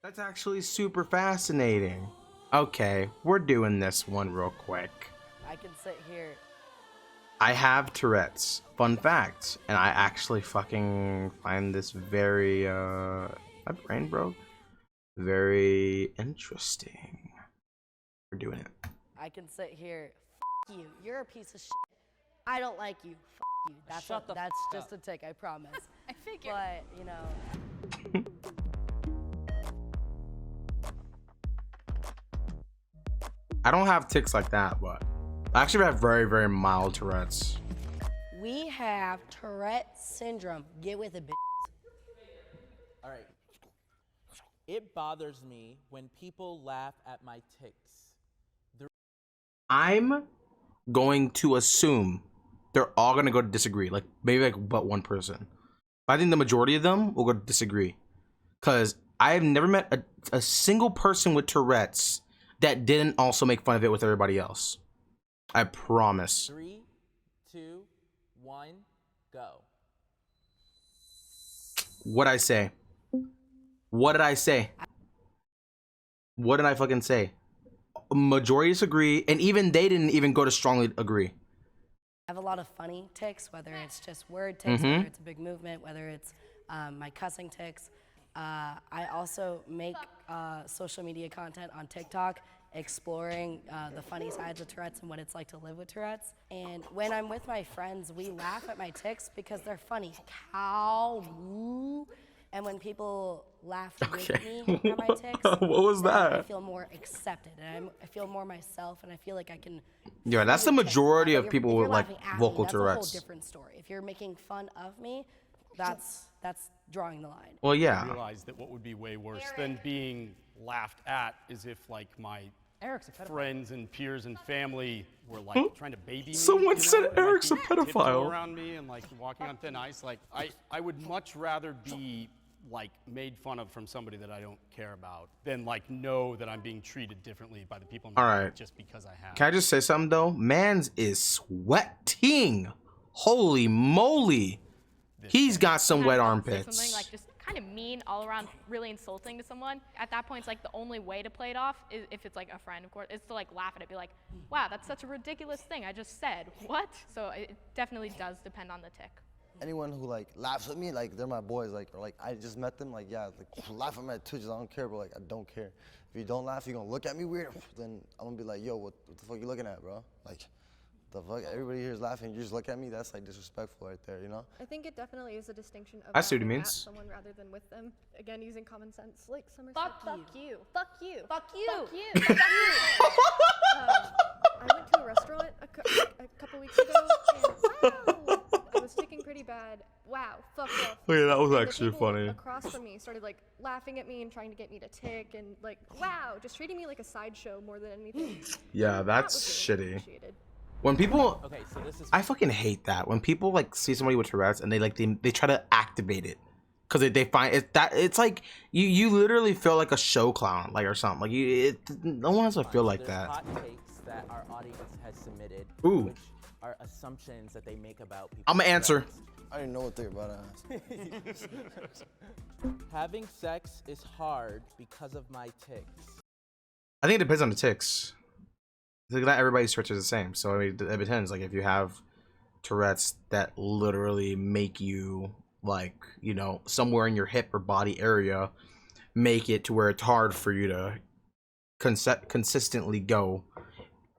That's actually super fascinating. Okay, we're doing this one real quick. I can sit here. I have Tourette's. Fun fact. And I actually fucking find this very, my brain broke. Very interesting. We're doing it. I can sit here. F you. You're a piece of shit. I don't like you. F you. That's just a tick, I promise. I figured. But, you know. I don't have tics like that, but I actually have very, very mild Tourette's. We have Tourette syndrome. Get with it, bitch. All right. It bothers me when people laugh at my tics. I'm going to assume they're all going to go to disagree. Like, maybe like but one person. But I think the majority of them will go to disagree. Because I have never met a single person with Tourette's that didn't also make fun of it with everybody else. I promise. 3, 2, 1, go. What'd I say? What did I say? What did I fucking say? Majority disagree, and even they didn't even go to strongly agree. I have a lot of funny tics, whether it's just word tics, whether it's a big movement, whether it's my cussing tics. I also make social media content on TikTok exploring the funny sides of Tourette's and what it's like to live with Tourette's. And when I'm with my friends, we laugh at my tics because they're funny. Cow, moo. And when people laugh with me at my tics, what was that? I feel more accepted, and I feel more myself, and I feel like I can. Yeah, that's the majority of people with like vocal Tourette's. Tourette's. That's a whole different story. If you're making fun of me, that's drawing the line. Well, yeah. I realized that what would be way worse than being laughed at is if like my friends and peers and family were like trying to baby me. Someone said and, Eric's a like, tiptoe pedophile. around me and like walking on thin ice. Like I would much rather be like made fun of from somebody that I don't care about than like know that I'm being treated differently by the people in my life just because I have. Can I just say something though? Mans is sweating. Holy moly. He's got some wet armpits. Something like just kind of mean, all around, really insulting to someone. At that point, it's like the only way to play it off, is if it's like a friend, of course, is to like laugh at it, be like, wow, that's such a ridiculous thing I just said. What? So it definitely does depend on the tick. Anyone who like laughs at me, like they're my boys, like or like I just met them, like yeah, like laugh at my twitches, I don't care, but like I don't care. If you don't laugh, you're gonna look at me weird, then I'm gonna be like, yo, what the fuck you looking at, bro? Like, the fuck, everybody here is laughing, you just look at me, that's like disrespectful right there, you know? I think it definitely is a distinction of I see what he laughing means. at someone rather than with them. Again, using common sense, like Summer Fuck said, you. Fuck you. Fuck you. Fuck you. Fuck you. I went to a restaurant a couple weeks ago, and wow, I was ticking pretty bad. Wow, fuck off. Oh yeah, that was And the actually people funny. across from me started like laughing at me and trying to get me to tick, and like, wow, just treating me like a sideshow more than anything. Yeah, That that's was really shitty. appreciated. When people, Okay, so this is I fucking hate that. When people like see somebody with Tourette's and they try to activate it. Cause they find it that it's like you literally feel like a show clown, like or something. Like no one has to feel like there's that. hot takes that our audience has submitted, Ooh. which are assumptions that they make about people. I'ma answer. I didn't know what they're about to ask. Having sex is hard because of my tics. I think it depends on the tics. Like not everybody's Tourette's is the same. So I mean, it depends. Like if you have Tourette's that literally make you like, you know, somewhere in your hip or body area, make it to where it's hard for you to consistently go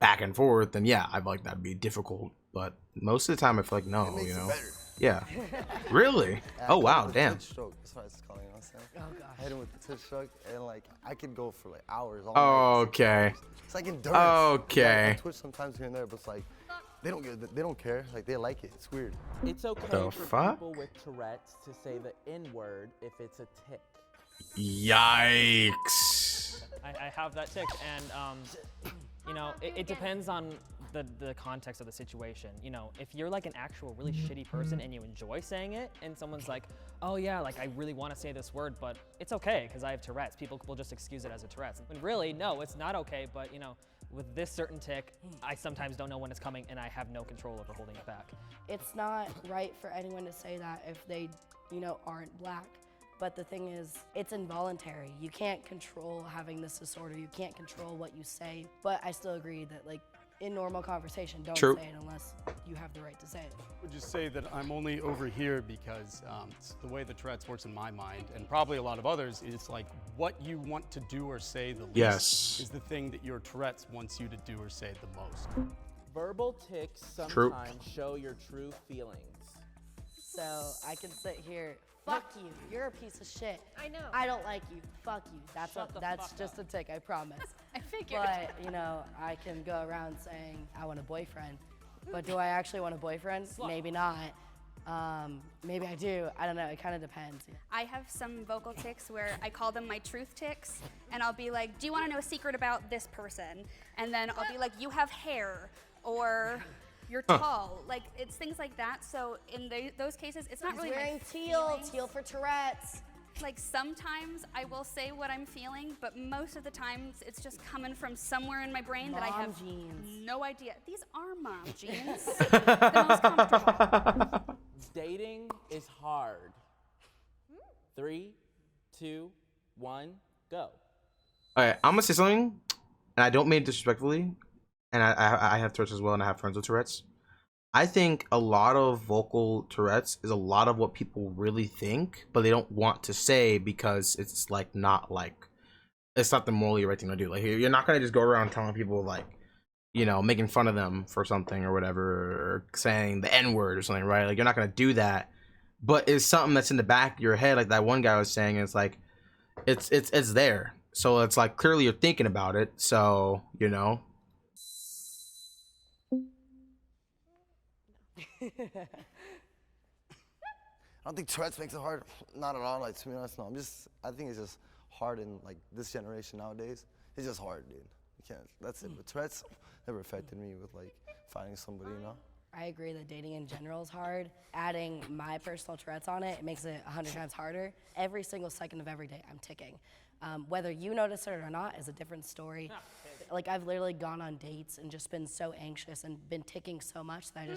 back and forth, then yeah, I feel like that'd be difficult. But most of the time, I feel like no, you know. Yeah. Really? Oh wow, damn. Stroke, that's what it's called, you know what I'm saying? Oh gosh. I hit him with the twitch stroke, and like I could go for like hours. All night. Okay. It's like endurance. Okay. I twitch sometimes here and there, but it's like they don't care. Like they like it. It's weird. It's okay The for fuck? people with Tourette's to say the N-word if it's a tick. Yikes. I have that tick, and you know, it depends on the context of the situation. You know, if you're like an actual really shitty person and you enjoy saying it, and someone's like, oh yeah, like I really want to say this word, but it's okay because I have Tourette's. People will just excuse it as a Tourette's. When really, no, it's not okay. But you know, with this certain tick, I sometimes don't know when it's coming, and I have no control over holding it back. It's not right for anyone to say that if they, you know, aren't black. But the thing is, it's involuntary. You can't control having this disorder. You can't control what you say. But I still agree that, like, in normal conversation, don't True. say it unless you have the right to say it. I would just say that I'm only over here because it's the way the Tourette's works in my mind, and probably a lot of others, it's like what you want to do or say the least Yes. is the thing that your Tourette's wants you to do or say the most. Verbal tics True. sometimes show your true feelings. So I can sit here, fuck you, you're a piece of shit. I know. I don't like you, fuck you. That's just a tick, I promise. I figured. But, you know, I can go around saying I want a boyfriend. But do I actually want a boyfriend? Maybe not. Maybe I do. I don't know. It kind of depends. I have some vocal tics where I call them my truth tics, and I'll be like, do you want to know a secret about this person? And then I'll be like, you have hair, or you're tall. Like, it's things like that. So in those cases, it's not really wearing my teal, feelings. teal for Tourette's. Like, sometimes I will say what I'm feeling, but most of the times it's just coming from somewhere in my brain that I Mom have jeans. no idea. These are mom jeans. The most comfortable. Dating is hard. 3, 2, 1, go. All right, I'm gonna say something, and I don't mean it disrespectfully, and I have Tourette's as well, and I have friends with Tourette's. I think a lot of vocal Tourette's is a lot of what people really think, but they don't want to say because it's like not like it's not the morally right thing to do. Like you're not gonna just go around telling people like, you know, making fun of them for something or whatever, or saying the N-word or something, right? Like you're not gonna do that. But it's something that's in the back of your head, like that one guy was saying. It's like it's there. So it's like clearly you're thinking about it. So, you know. I don't think Tourette's makes it hard. Not at all. Like, to be honest, no. I think it's just hard in like this generation nowadays. It's just hard, dude. You can't. That's it. But Tourette's never affected me with like finding somebody, you know. I agree that dating in general is hard. Adding my personal Tourette's on it, it makes it 100 times harder. Every single second of every day, I'm ticking. Whether you notice it or not is a different story. Like, I've literally gone on dates and just been so anxious and been ticking so much that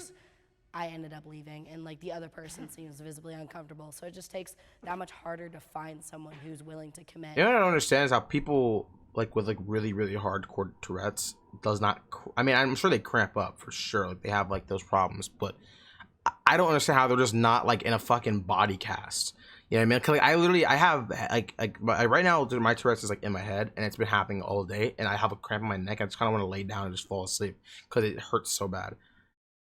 I ended up leaving, and like the other person seems visibly uncomfortable. So it just takes that much harder to find someone who's willing to commit. You know what I don't understand is how people like with like really hardcore Tourette's does not. I mean, I'm sure they cramp up for sure. Like they have like those problems, but I don't understand how they're just not like in a fucking body cast. You know what I mean? 'Cause, like I have like right now my Tourette's is like in my head, and it's been happening all day, and I have a cramp in my neck. I just kind of want to lay down and just fall asleep because it hurts so bad.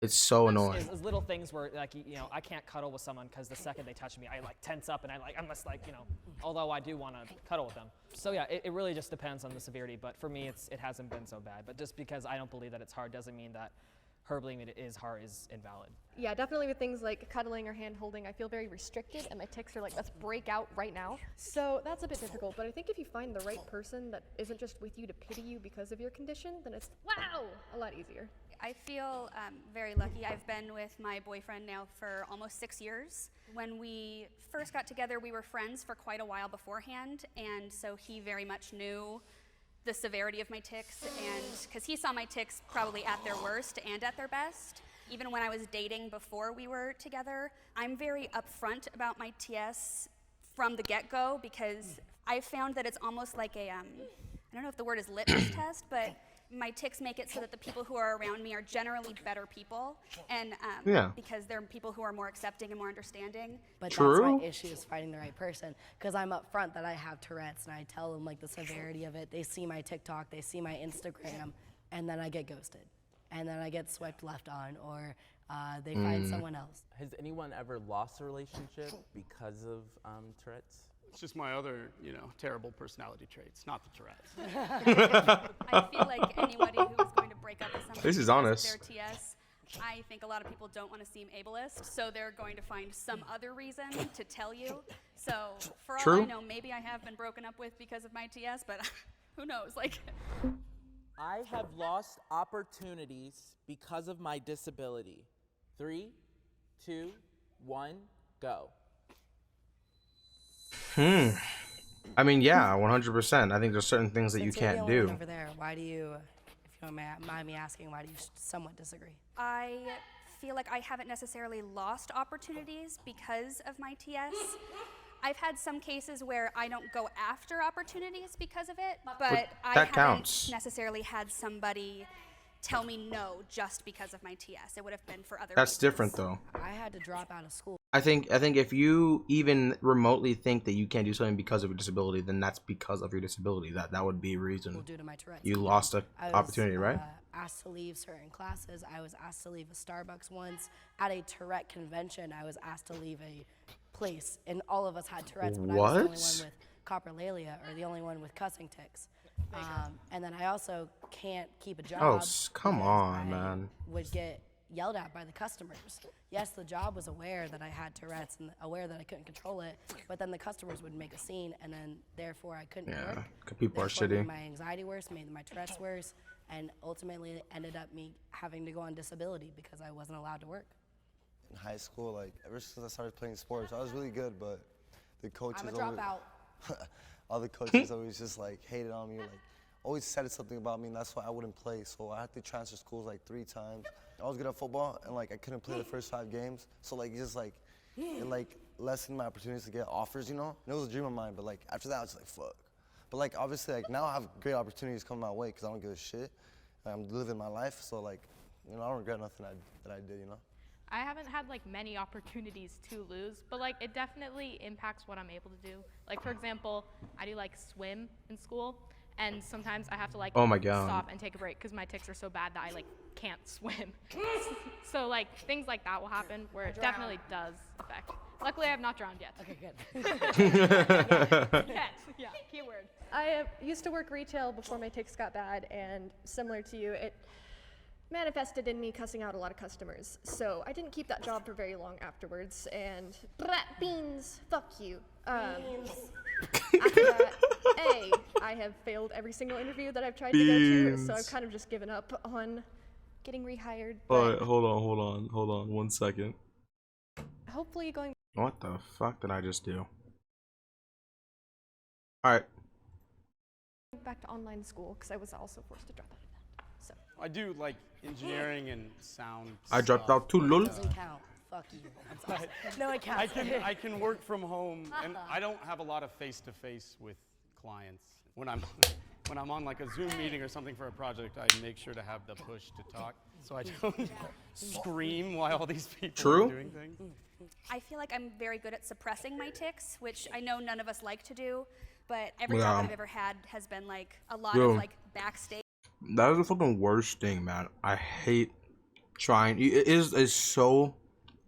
It's so annoying. It's little things where, like, you know, I can't cuddle with someone because the second they touch me, I like tense up and I'm just like, you know, although I do want to cuddle with them. So yeah, it really just depends on the severity. But for me, it hasn't been so bad. But just because I don't believe that it's hard doesn't mean that her believing it is hard is invalid. Yeah, definitely with things like cuddling or hand holding, I feel very restricted, and my tics are like, let's break out right now. So that's a bit difficult, but I think if you find the right person that isn't just with you to pity you because of your condition, then it's, wow, a lot easier. I feel very lucky. I've been with my boyfriend now for almost 6 years. When we first got together, we were friends for quite a while beforehand, and so he very much knew the severity of my tics, and because he saw my tics probably at their worst and at their best. Even when I was dating before we were together, I'm very upfront about my TS from the get-go, because I found that it's almost like a, I don't know if the word is litmus test, but my tics make it so that the people who are around me are generally better people, and because they're people who are more accepting and more understanding. But that's my issue, is finding the right person, because I'm upfront that I have Tourette's, and I tell them like the severity of it. They see my TikTok, they see my Instagram, and then I get ghosted, and then I get swiped left on, or they find someone else. Has anyone ever lost a relationship because of Tourette's? It's just my other, you know, terrible personality traits, not the Tourette's. I feel like anybody who is going to break up with somebody This is because of honest. their TS, I think a lot of people don't want to seem ableist, so they're going to find some other reason to tell you. So for all I know, maybe I have been broken up with because of my TS, but who knows? Like, I have lost opportunities because of my disability. 3, 2, 1, go. I mean, yeah, 100%. I think there's certain things that you Since you're the can't only one do. over there, why do you, if you don't mind me asking, why do you somewhat disagree? I feel like I haven't necessarily lost opportunities because of my TS. I've had some cases where I don't go after opportunities because of it, but I that haven't counts. necessarily had somebody tell me no just because of my TS. It would have been for other That's reasons. different though. I had to drop out of school. I think if you even remotely think that you can't do something because of your disability, then that's because of your disability. That would be a reason. Due to my Tourette's. You lost an I was, opportunity, right? Asked to leave certain classes. I was asked to leave a Starbucks once. At a Tourette convention, I was asked to leave a place, and all of us had Tourette's, but I was the only one with coprolalia, or the only one with cussing tics. And then I also can't keep a job. Oh, come because on, I man. would get yelled at by the customers. Yes, the job was aware that I had Tourette's and aware that I couldn't control it, but then the customers would make a scene, and then therefore I couldn't work. People are Therefore, shitty. made my anxiety worse, made my Tourette's worse, and ultimately it ended up me having to go on disability because I wasn't allowed to work. In high school, like ever since I started playing sports, I was really good, but the coaches I'm a dropout. all the coaches always just like hated on me, like always said something about me, and that's why I wouldn't play. So I had to transfer schools like 3 times. I was good at football, and like I couldn't play the first 5 games. So like just like it like lessened my opportunities to get offers, you know. And it was a dream of mine, but like after that I was like fuck. But like obviously like now I have great opportunities coming my way because I don't give a shit. I'm living my life, so like you know I don't regret nothing that I did, you know. I haven't had like many opportunities to lose, but like it definitely impacts what I'm able to do. Like for example, I do like swim in school, and sometimes I have to like Oh my God. stop and take a break because my tics are so bad that I like can't swim. So like things like that will happen where it definitely does affect. Luckily, I have not drowned yet. Okay, good. Yet, yeah, keyword. I used to work retail before my tics got bad, and similar to you, it manifested in me cussing out a lot of customers. So I didn't keep that job for very long afterwards, and brat beans, fuck you. After that, I have failed every single interview that I've tried to go to, so I've kind of just given up on getting rehired. But hold on 1 second. Hopefully going What the fuck did I just do? All right. back to online school, because I was also forced to drop out of that. So I do like engineering and sound. I dropped stuff. out too, lol. Doesn't count. Fuck you. I'm sorry. No, it counts. I can work from home, and I don't have a lot of face-to-face with clients. When I'm on like a Zoom meeting or something for a project, I make sure to have the push to talk, so I don't scream while all these people are doing things. I feel like I'm very good at suppressing my tics, which I know none of us like to do, but every job I've ever had has been like a lot of like backstage. That is the fucking worst thing, man. I hate trying. It is so.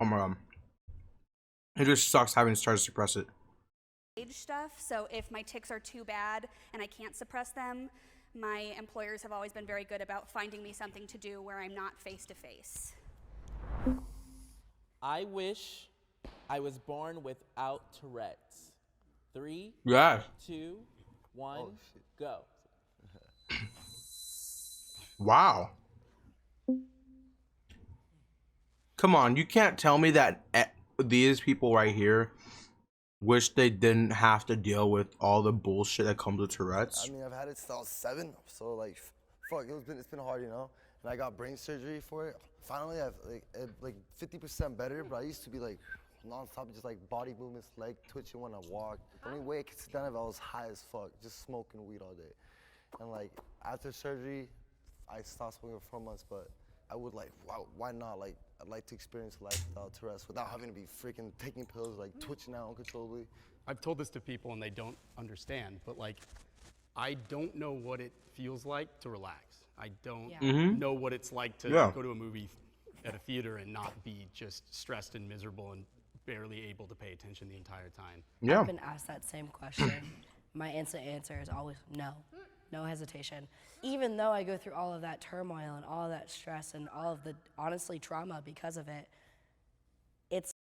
Oh my god. It just sucks having to try to suppress it. Stuff. So if my tics are too bad and I can't suppress them, my employers have always been very good about finding me something to do where I'm not face to face. I wish I was born without Tourette's. 3, Yeah. 2, 1, go. Wow. Come on, you can't tell me that these people right here wish they didn't have to deal with all the bullshit that comes with Tourette's. I mean, I've had it since I was 7, so like, fuck, it's been hard, you know. And I got brain surgery for it. Finally, I've like 50% better, but I used to be like non-stop, just like body movements, leg twitching when I walk. The only way I could sit down if I was high as fuck, just smoking weed all day. And like after surgery, I stopped smoking for 4 months, but I would like, why not? Like, I'd like to experience life without Tourette's, without having to be freaking taking pills, like twitching out uncontrollably. I've told this to people and they don't understand, but like, I don't know what it feels like to relax. I don't know what it's like to go to a movie at a theater and not be just stressed and miserable and barely able to pay attention the entire time. Yeah. I've been asked that same question. My instant answer is always no. No hesitation. Even though I go through all of that turmoil and all of that stress and all of the, honestly, trauma because of it,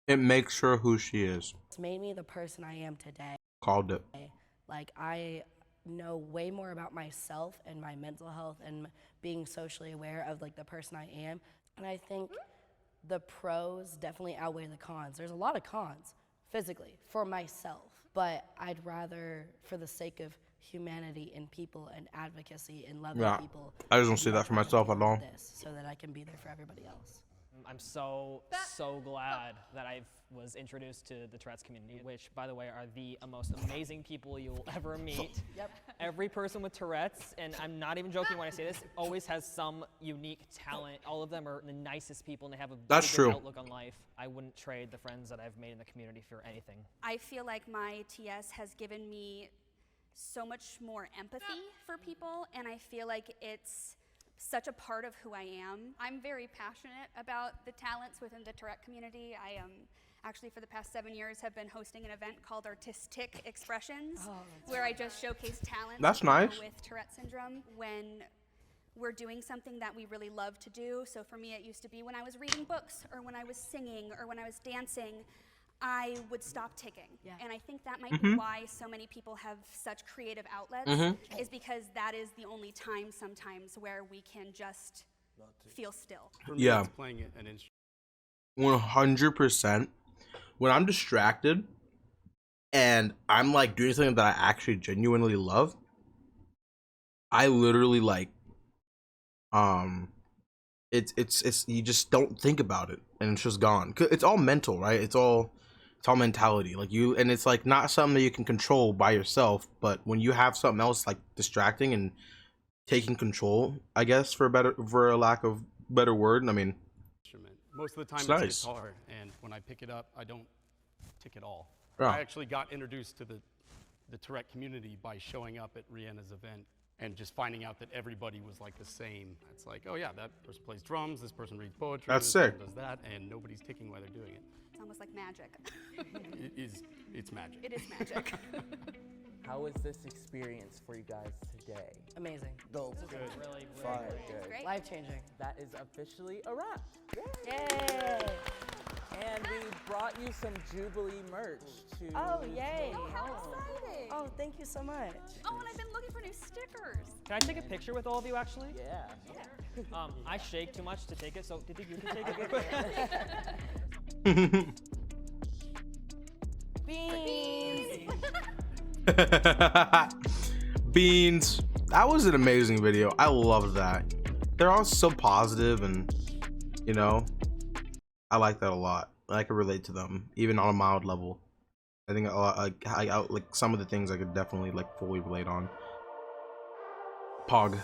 It makes her who she is. it's made me the person I am today. Called it. Like, I know way more about myself and my mental health and being socially aware of, like, the person I am. And I think the pros definitely outweigh the cons. There's a lot of cons, physically, for myself. But I'd rather, for the sake of humanity and people and advocacy and loving people. I just don't see that for myself at all. So that I can be there for everybody else. I'm so glad that I was introduced to the Tourette's community, which, by the way, are the most amazing people you'll ever meet. Yep. Every person with Tourette's, and I'm not even joking when I say this, always has some unique talent. All of them are the nicest people, and they have a That's good true. outlook on life. I wouldn't trade the friends that I've made in the community for anything. I feel like my TS has given me so much more empathy for people, and I feel like it's such a part of who I am. I'm very passionate about the talents within the Tourette community. I actually, for the past 7 years, have been hosting an event called Artistic Expressions, where I just showcase talents That's of people nice. with Tourette syndrome when we're doing something that we really love to do. So for me, it used to be when I was reading books, or when I was singing, or when I was dancing, I would stop ticking. Yeah. And I think that might be why so many people have such creative outlets, is because that is the only time sometimes where we can just feel still. For me, Yeah. it's playing an instrument. 100%. When I'm distracted and I'm like doing something that I actually genuinely love, I literally like it's you just don't think about it and it's just gone. It's all mental, right? It's all mentality. Like you, and it's like not something that you can control by yourself, but when you have something else like distracting and taking control, I guess, for a lack of better word, I mean, Most of the time It's it's nice. guitar, and when I pick it up, I don't tick at all. Yeah. I actually got introduced to the Tourette community by showing up at Rihanna's event and just finding out that everybody was like the same. It's like, oh yeah, that person plays drums, this person reads poetry, That's this sick. person does that, and nobody's ticking while they're doing it. It's almost like magic. It's magic. It is magic. How was this experience for you guys today? Amazing. Dope. Really Fire. Good. Great. Life changing. That is officially a wrap. Yay! And we brought you some Jubilee merch to. Oh, yay. Oh, how exciting. Oh, thank you so much. Oh, and I've been looking for new stickers. Can I take a picture with all of you, actually? Yeah. I shake too much to take it, so do you think you can take it real quick? Beans. Beans. That was an amazing video. I love that. They're all so positive, and you know, I like that a lot. I can relate to them, even on a mild level. I think like some of the things I could definitely like fully relate on. Pog.